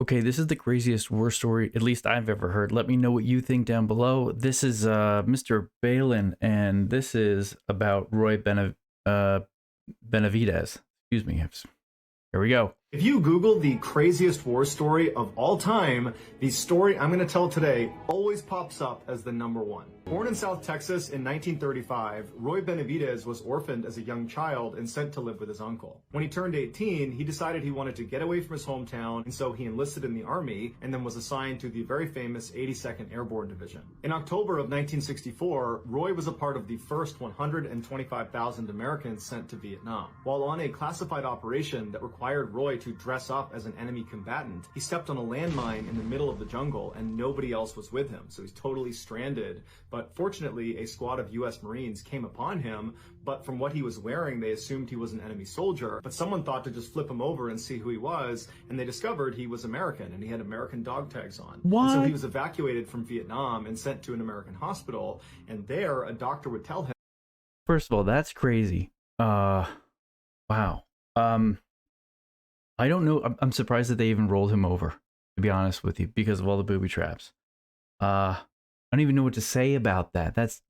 Okay, this is the craziest war story, at least I've ever heard. Let me know what you think down below. This is Mr. Balin, and this is about Benevidez. Excuse me. Here we go. If you Google the craziest war story of all time, the story I'm going to tell today always pops up as the #1. Born in South Texas in 1935, Roy Benevidez was orphaned as a young child and sent to live with his uncle. When he turned 18, he decided he wanted to get away from his hometown, and so he enlisted in the Army and then was assigned to the very famous 82nd Airborne Division. In October of 1964, Roy was a part of the first 125,000 Americans sent to Vietnam. While on a classified operation that required Roy to dress up as an enemy combatant, he stepped on a landmine in the middle of the jungle and nobody else was with him, so he's totally stranded. But fortunately, a squad of US Marines came upon him, but from what he was wearing, they assumed he was an enemy soldier. But someone thought to just flip him over and see who he was, and they discovered he was American, and he had American dog tags on. What? And so he was evacuated from Vietnam and sent to an American hospital, and there, a doctor would tell him... First of all, that's crazy. Wow. I don't know. I'm surprised that they even rolled him over, to be honest with you, because of all the booby traps. I don't even know what to say about that. That's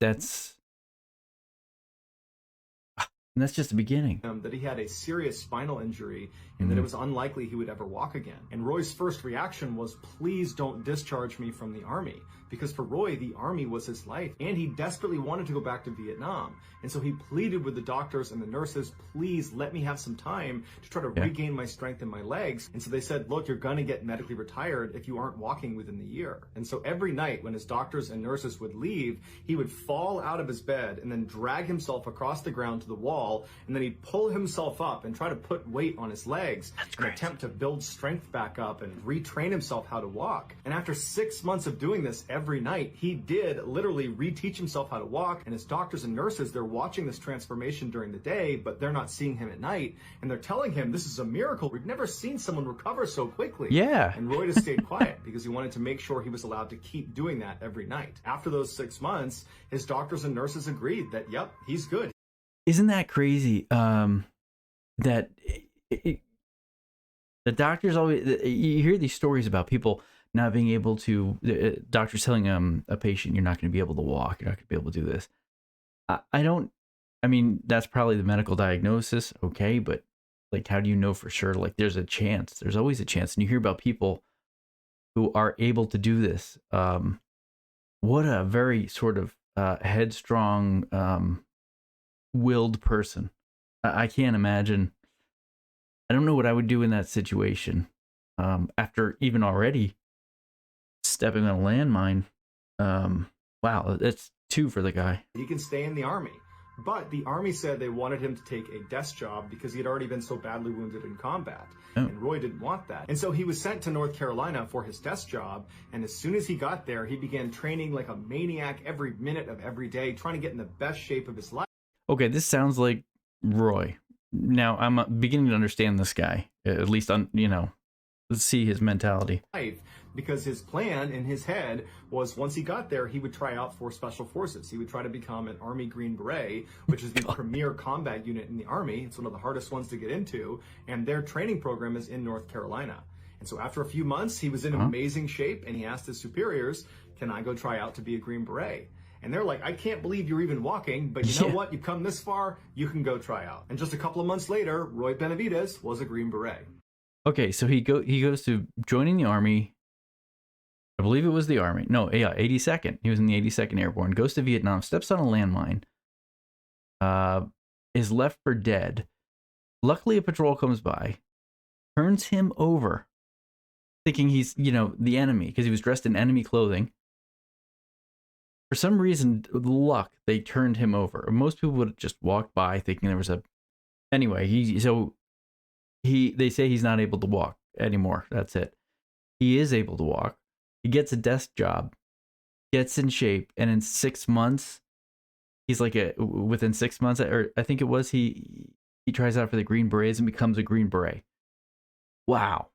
just the beginning. That he had a serious spinal injury and that it was unlikely he would ever walk again. And Roy's first reaction was, please don't discharge me from the Army. Because for Roy, the Army was his life, and he desperately wanted to go back to Vietnam. And so he pleaded with the doctors and the nurses, please let me have some time to try to regain my strength in my legs. And so they said, look, you're gonna get medically retired if you aren't walking within the year. And so every night when his doctors and nurses would leave, he would fall out of his bed and then drag himself across the ground to the wall, and then he'd pull himself up and try to put weight on his legs and attempt to build strength back up and retrain himself how to walk. And after 6 months of doing this every night, he did literally reteach himself how to walk. And his doctors and nurses, they're watching this transformation during the day, but they're not seeing him at night. And they're telling him, this is a miracle. We've never seen someone recover so quickly. Yeah. And Roy just stayed quiet because he wanted to make sure he was allowed to keep doing that every night. After those 6 months, his doctors and nurses agreed that, yep, he's good. Isn't that crazy? That the doctors always, you hear these stories about people not being able to, doctors telling a patient, you're not going to be able to walk, you're not going to be able to do this. I mean, that's probably the medical diagnosis, okay, but like, how do you know for sure? Like, there's a chance, there's always a chance. And you hear about people who are able to do this. What a very sort of headstrong, willed person. I can't imagine. I don't know what I would do in that situation. After even already stepping on a landmine. Wow, that's 2 for the guy. He can stay in the Army. But the Army said they wanted him to take a desk job because he had already been so badly wounded in combat. And Roy didn't want that. And so he was sent to North Carolina for his desk job. And as soon as he got there, he began training like a maniac every minute of every day, trying to get in the best shape of his life. Okay, this sounds like Roy. Now, I'm beginning to understand this guy, at least on, let's see his mentality. Because his plan in his head was once he got there, he would try out for Special Forces. He would try to become an Army Green Beret, which is the premier combat unit in the Army. It's one of the hardest ones to get into, and their training program is in North Carolina. And so after a few months, he was in amazing shape, and he asked his superiors, can I go try out to be a Green Beret? And they're like, I can't believe you're even walking, but you know what? You've come this far, you can go try out. And just a couple of months later, Roy Benevidez was a Green Beret. Okay, so he goes to joining the Army. I believe it was the Army. No, yeah, 82nd. He was in the 82nd Airborne. Goes to Vietnam, steps on a landmine, is left for dead. Luckily, a patrol comes by, turns him over, thinking he's, the enemy, because he was dressed in enemy clothing. For some reason, luck, they turned him over. Most people would have just walked by thinking there was a... Anyway, they say he's not able to walk anymore. That's it. He is able to walk. He gets a desk job, gets in shape, and in 6 months, he's like within 6 months, or I think it was, he tries out for the Green Berets and becomes a Green Beret. Wow.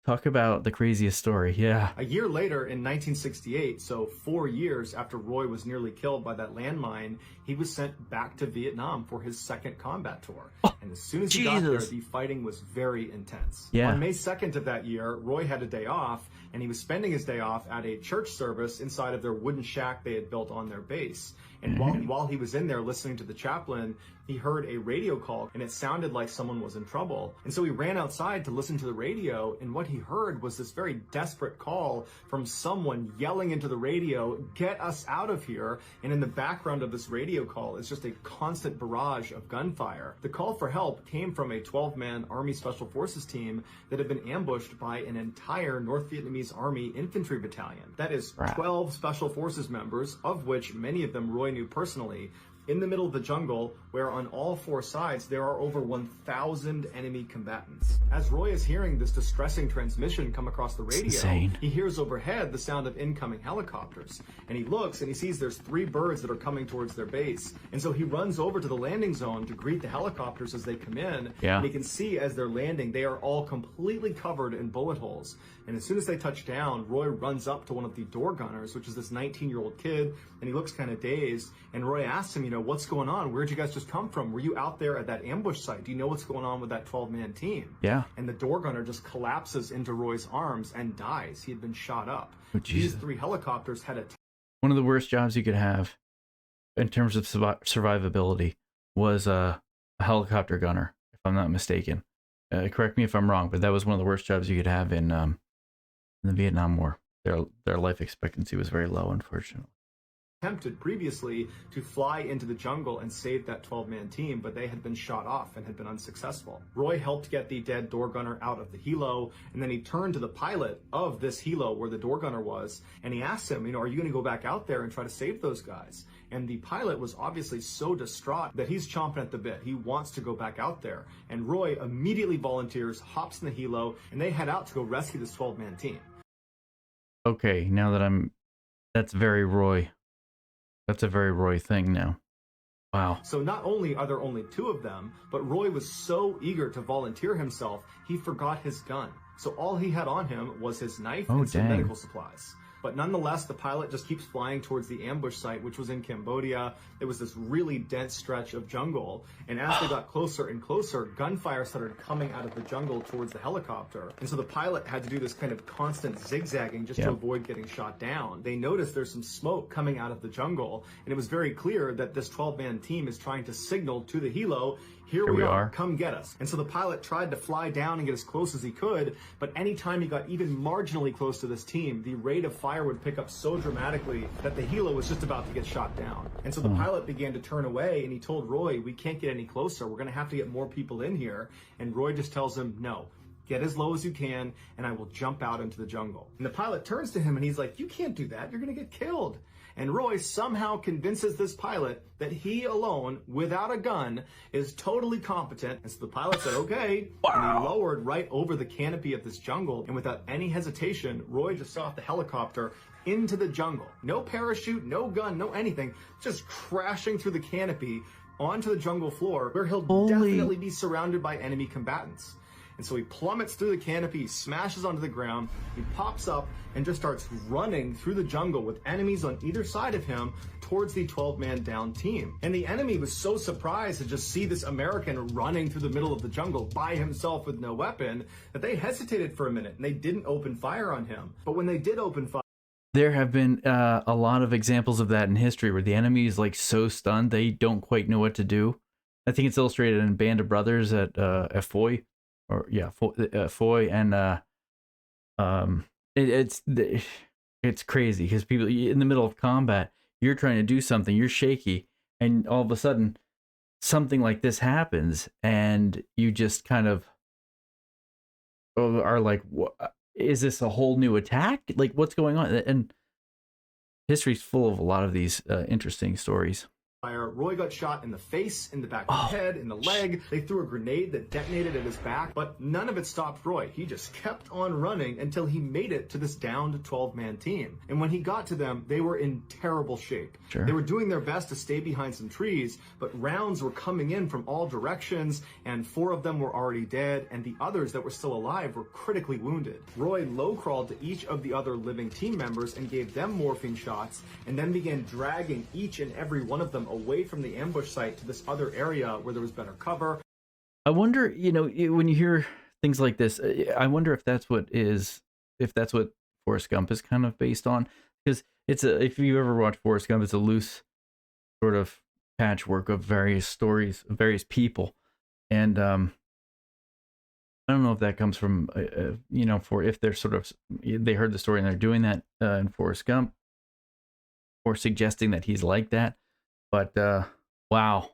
Talk about the craziest story. Yeah. A year later, in 1968, so 4 years after Roy was nearly killed by that landmine, he was sent back to Vietnam for his second combat tour. And as soon as he got there, Jesus. the fighting was very intense. Yeah. On May 2nd of that year, Roy had a day off, and he was spending his day off at a church service inside of their wooden shack they had built on their base. And while he was in there listening to the chaplain, he heard a radio call, and it sounded like someone was in trouble. And so he ran outside to listen to the radio, and what he heard was this very desperate call from someone yelling into the radio, "Get us out of here." And in the background of this radio call is just a constant barrage of gunfire. The call for help came from a 12-man Army Special Forces team that had been ambushed by an entire North Vietnamese Army infantry battalion. That is 12 Special Forces members, of which many of them Roy knew personally, in the middle of the jungle, where on all four sides there are over 1,000 enemy combatants. As Roy is hearing this distressing transmission come across the radio, he hears overhead the sound of incoming helicopters. And he looks and he sees there's 3 birds that are coming towards their base. And so he runs over to the landing zone to greet the helicopters as they come in. And he can see as they're landing, they are all completely covered in bullet holes. And as soon as they touch down, Roy runs up to one of the door gunners, which is this 19-year-old kid, and he looks kind of dazed. And Roy asks him, what's going on? Where'd you guys just come from? Were you out there at that ambush site? Do you know what's going on with that 12-man team? Yeah. And the door gunner just collapses into Roy's arms and dies. He had been shot up. These 3 helicopters had one of the worst jobs you could have in terms of survivability was a helicopter gunner, if I'm not mistaken. Correct me if I'm wrong, but that was one of the worst jobs you could have in the Vietnam War. Their life expectancy was very low, unfortunately. Attempted previously to fly into the jungle and save that 12-man team, but they had been shot off and had been unsuccessful. Roy helped get the dead door gunner out of the helo, and then he turned to the pilot of this helo where the door gunner was, and he asked him, are you going to go back out there and try to save those guys? And the pilot was obviously so distraught that he's chomping at the bit. He wants to go back out there. And Roy immediately volunteers, hops in the helo, and they head out to go rescue this 12-man team. Okay, now that that's very Roy. That's a very Roy thing now. Wow. So not only are there only 2 of them, but Roy was so eager to volunteer himself, he forgot his gun. So all he had on him was his knife and some medical supplies. But nonetheless, the pilot just keeps flying towards the ambush site, which was in Cambodia. It was this really dense stretch of jungle. And as they got closer and closer, gunfire started coming out of the jungle towards the helicopter. And so the pilot had to do this kind of constant zigzagging just to avoid getting shot down. They noticed there's some smoke coming out of the jungle. And it was very clear that this 12-man team is trying to signal to the helo, here we are, come get us. And so the pilot tried to fly down and get as close as he could, but anytime he got even marginally close to this team, the rate of fire would pick up so dramatically that the helo was just about to get shot down. And so the pilot began to turn away, and he told Roy, we can't get any closer. We're going to have to get more people in here. And Roy just tells him, no. Get as low as you can, and I will jump out into the jungle. And the pilot turns to him, and he's like, you can't do that. You're going to get killed. And Roy somehow convinces this pilot that he alone, without a gun, is totally competent. And so the pilot said, okay. Wow. And he lowered right over the canopy of this jungle. And without any hesitation, Roy just saw the helicopter into the jungle. No parachute, no gun, no anything. Just crashing through the canopy onto the jungle floor, where he'll definitely be surrounded by enemy combatants. And so he plummets through the canopy, he smashes onto the ground, he pops up and just starts running through the jungle with enemies on either side of him towards the 12-man down team. And the enemy was so surprised to just see this American running through the middle of the jungle by himself with no weapon that they hesitated for a minute and they didn't open fire on him. But when they did open fire, there have been a lot of examples of that in history where the enemy is like so stunned they don't quite know what to do. I think it's illustrated in Band of Brothers at Foy. Foy, and it's crazy because people in the middle of combat, you're trying to do something, you're shaky, and all of a sudden something like this happens, and you just kind of are like, what, is this a whole new attack? Like, what's going on? And history's full of a lot of these interesting stories. fire. Roy got shot in the face, in the back of the head, in the leg. They threw a grenade that detonated at his back, but none of it stopped Roy. He just kept on running until he made it to this downed 12-man team. And when he got to them, they were in terrible shape. Sure. They were doing their best to stay behind some trees, but rounds were coming in from all directions, and 4 of them were already dead, and the others that were still alive were critically wounded. Roy low-crawled to each of the other living team members and gave them morphine shots, and then began dragging each and every one of them away from the ambush site to this other area where there was better cover. I wonder, when you hear things like this, I wonder if that's what Forrest Gump is kind of based on, because if you ever watch Forrest Gump, it's a loose sort of patchwork of various stories, of various people, and I don't know if that comes from, for if they're they heard the story and they're doing that in Forrest Gump, or suggesting that he's like that. But, wow.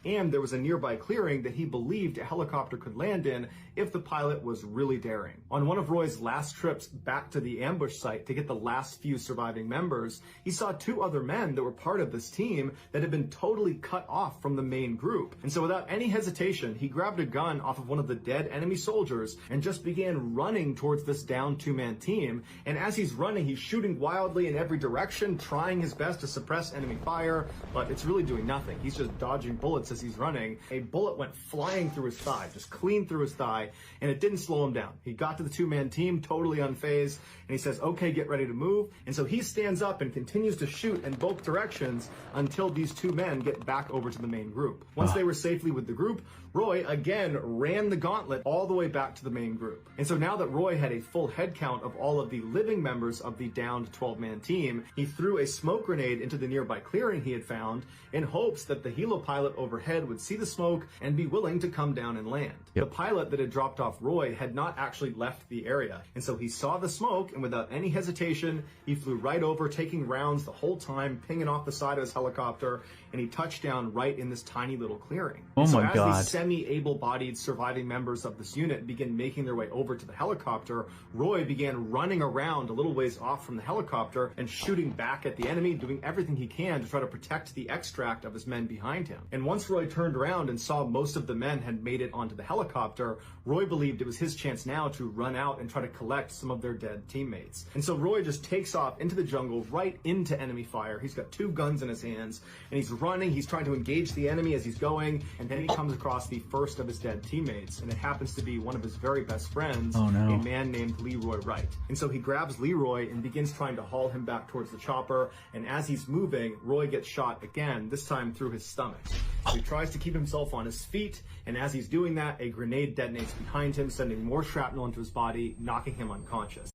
And there was a nearby clearing that he believed a helicopter could land in if the pilot was really daring. On one of Roy's last trips back to the ambush site to get the last few surviving members, he saw 2 other men that were part of this team that had been totally cut off from the main group. And so without any hesitation, he grabbed a gun off of one of the dead enemy soldiers and just began running towards this down 2-man team. And as he's running, he's shooting wildly in every direction, trying his best to suppress enemy fire, but it's really doing nothing. He's just dodging bullets as he's running. A bullet went flying through his thigh, just clean through his thigh, and it didn't slow him down. He got to the 2-man team totally unfazed, and he says, okay, get ready to move. And so he stands up and continues to shoot in both directions until these 2 men get back over to the main group. Once they were safely with the group, Roy again ran the gauntlet all the way back to the main group. And so now that Roy had a full head count of all of the living members of the downed 12-man team, he threw a smoke grenade into the nearby clearing he had found in hopes that the helo pilot overhead would see the smoke and be willing to come down and land. Yep. The pilot that had dropped off Roy had not actually left the area, and so he saw the smoke, and without any hesitation, he flew right over, taking rounds the whole time, pinging off the side of his helicopter, and he touched down right in this tiny little clearing. Oh my God. God. As these semi-able-bodied surviving members of this unit began making their way over to the helicopter, Roy began running around a little ways off from the helicopter and shooting back at the enemy, doing everything he can to try to protect the extract of his men behind him. And once Roy turned around and saw most of the men had made it onto the helicopter, Roy believed it was his chance now to run out and try to collect some of their dead teammates. And so Roy just takes off into the jungle, right into enemy fire. He's got 2 guns in his hands, and he's running. He's trying to engage the enemy as he's going, and then he comes across the first of his dead teammates, and it happens to be one of his very best friends, Oh, no. a man named Leroy Wright. And so he grabs Leroy and begins trying to haul him back towards the chopper, and as he's moving, Roy gets shot again, this time through his stomach. So he tries to keep himself on his feet, and as he's doing that, a grenade detonates behind him, sending more shrapnel into his body, knocking him unconscious.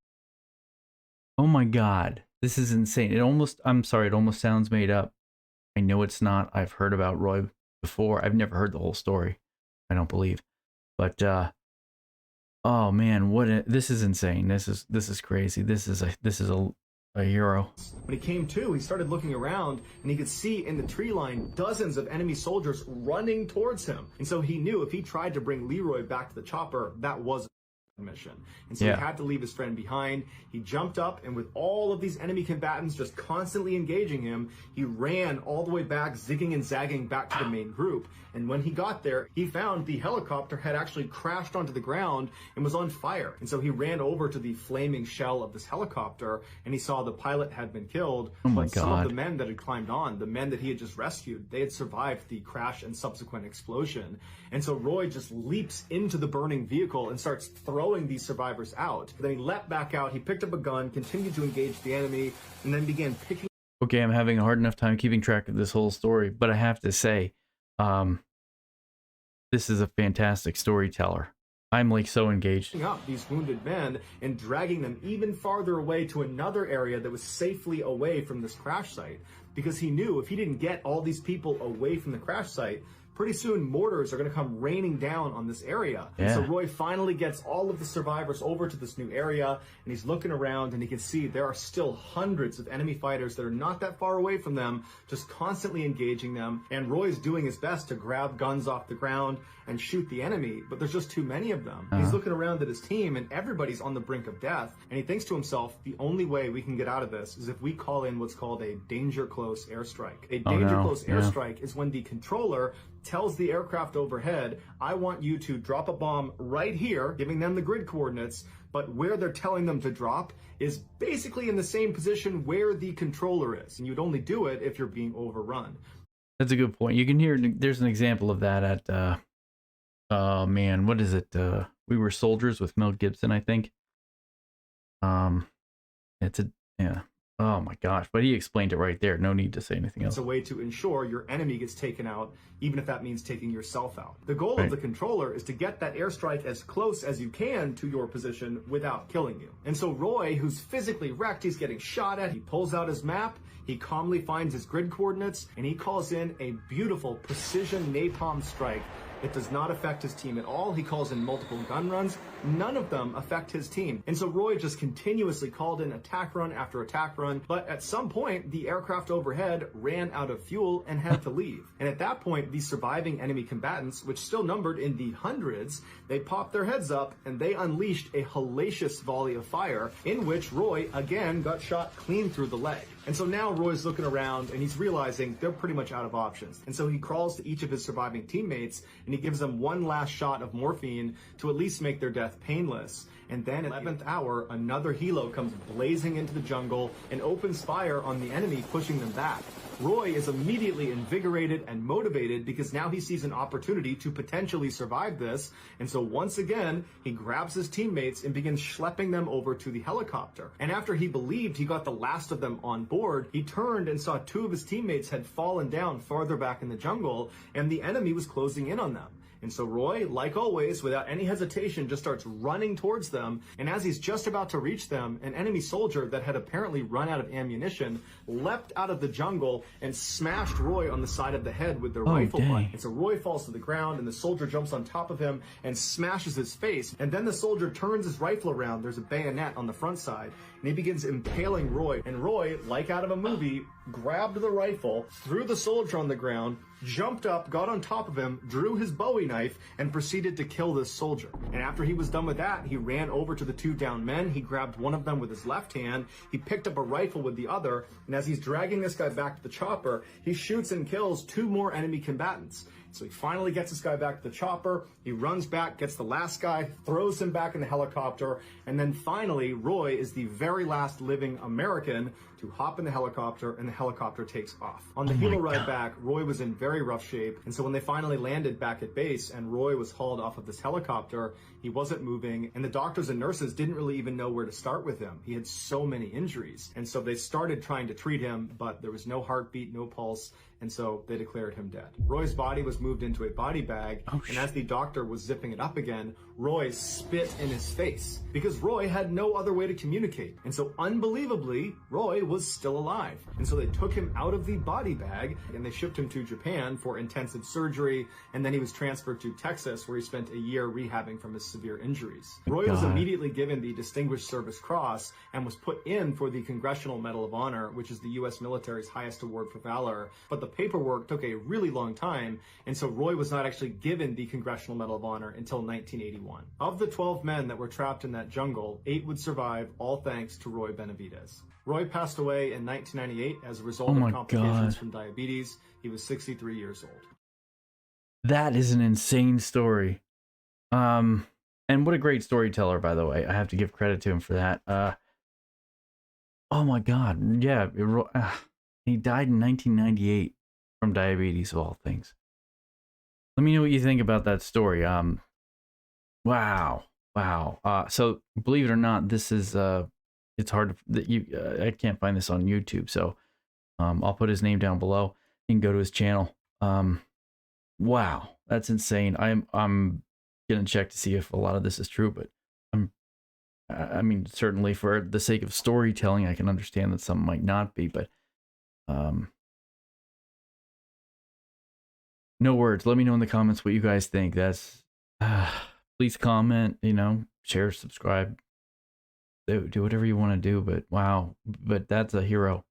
Oh my God. This is insane. It almost sounds made up. I know it's not. I've heard about Roy before. I've never heard the whole story, I don't believe. But oh man, this is insane. This is crazy. This is a hero. When he came to, he started looking around, and he could see in the tree line dozens of enemy soldiers running towards him. And so he knew if he tried to bring Leroy back to the chopper, that was mission. And so he had to leave his friend behind. He jumped up, and with all of these enemy combatants just constantly engaging him, he ran all the way back, zigging and zagging back to the main group. And when he got there, he found the helicopter had actually crashed onto the ground and was on fire. And so he ran over to the flaming shell of this helicopter, and he saw the pilot had been killed. Oh my but some of God. the men that had climbed on, the men that he had just rescued, they had survived the crash and subsequent explosion. And so Roy just leaps into the burning vehicle and starts throwing these survivors out. Then he leapt back out, he picked up a gun, continued to engage the enemy, and then began picking. Okay, I'm having a hard enough time keeping track of this whole story, but I have to say, this is a fantastic storyteller. I'm like so engaged. Up these wounded men and dragging them even farther away to another area that was safely away from this crash site, because he knew if he didn't get all these people away from the crash site, Pretty soon, mortars are going to come raining down on this area. Yeah. And so Roy finally gets all of the survivors over to this new area, and he's looking around, and he can see there are still hundreds of enemy fighters that are not that far away from them, just constantly engaging them. And Roy's doing his best to grab guns off the ground and shoot the enemy, but there's just too many of them. He's looking around at his team, and everybody's on the brink of death, and he thinks to himself, the only way we can get out of this is if we call in what's called a danger close airstrike. A danger close airstrike is when the controller tells the aircraft overhead, I want you to drop a bomb right here, giving them the grid coordinates, but where they're telling them to drop is basically in the same position where the controller is. And you'd only do it if you're being overrun. That's a good point. You can hear, there's an example of that at, oh man, what is it? We Were Soldiers with Mel Gibson, I think. Yeah. Oh my gosh, but he explained it right there. No need to say anything else. It's a way to ensure your enemy gets taken out, even if that means taking yourself out. The goal of the controller is to get that airstrike as close as you can to your position without killing you. And so Roy, who's physically wrecked, he's getting shot at, he pulls out his map, he calmly finds his grid coordinates, and he calls in a beautiful precision napalm strike. It does not affect his team at all. He calls in multiple gun runs. None of them affect his team. And so Roy just continuously called in attack run after attack run. But at some point, the aircraft overhead ran out of fuel and had to leave. And at that point, the surviving enemy combatants, which still numbered in the hundreds, they popped their heads up and they unleashed a hellacious volley of fire in which Roy again got shot clean through the leg. And so now Roy's looking around and he's realizing they're pretty much out of options. And so he crawls to each of his surviving teammates and he gives them one last shot of morphine to at least make their death painless. And then at the 11th hour, another helo comes blazing into the jungle and opens fire on the enemy, pushing them back. Roy is immediately invigorated and motivated because now he sees an opportunity to potentially survive this. And so once again, he grabs his teammates and begins schlepping them over to the helicopter. And after he believed he got the last of them on board, he turned and saw two of his teammates had fallen down farther back in the jungle and the enemy was closing in on them. And so Roy, like always, without any hesitation, just starts running towards them. And as he's just about to reach them, an enemy soldier that had apparently run out of ammunition leapt out of the jungle and smashed Roy on the side of the head with their rifle butt. And so Roy falls to the ground and the soldier jumps on top of him and smashes his face. And then the soldier turns his rifle around. There's a bayonet on the front side. And he begins impaling Roy. And Roy, like out of a movie, grabbed the rifle, threw the soldier on the ground, jumped up, got on top of him, drew his Bowie knife, and proceeded to kill this soldier. And after he was done with that, he ran over to the two downed men. He grabbed one of them with his left hand. He picked up a rifle with the other. And as he's dragging this guy back to the chopper, he shoots and kills two more enemy combatants. So he finally gets this guy back to the chopper. He runs back, gets the last guy, throws him back in the helicopter. And then finally, Roy is the very last living American to hop in the helicopter, and the helicopter takes off. On the helo ride back, Roy was in very rough shape. And so when they finally landed back at base and Roy was hauled off of this helicopter, he wasn't moving. And the doctors and nurses didn't really even know where to start with him. He had so many injuries. And so they started trying to treat him, but there was no heartbeat, no pulse. And so they declared him dead. Roy's body was moved into a body bag, and as the doctor was zipping it up again, Roy spit in his face because Roy had no other way to communicate. And so unbelievably, Roy was still alive. And so they took him out of the body bag and they shipped him to Japan for intensive surgery. And then he was transferred to Texas, where he spent a year rehabbing from his severe injuries. Roy was immediately given the Distinguished Service Cross and was put in for the Congressional Medal of Honor, which is the U.S. military's highest award for valor. But the paperwork took a really long time, and so Roy was not actually given the Congressional Medal of Honor until 1981. Of the 12 men that were trapped in that jungle, 8 would survive, all thanks to Roy Benevidez. Roy passed away in 1998 as a result of complications from diabetes. He was 63 years old. That is an insane story. And what a great storyteller, by the way. I have to give credit to him for that. Oh my God. Yeah. He died in 1998 from diabetes, of all things. Let me know what you think about that story. Wow. So believe it or not, this is, it's hard to, I can't find this on YouTube. So, I'll put his name down below. You can go to his channel. Wow. That's insane. I'm going to check to see if a lot of this is true, but I mean, certainly for the sake of storytelling, I can understand that some might not be, but, No words. Let me know in the comments what you guys think. That's please comment, share, subscribe, do whatever you want to do. But wow, but that's a hero.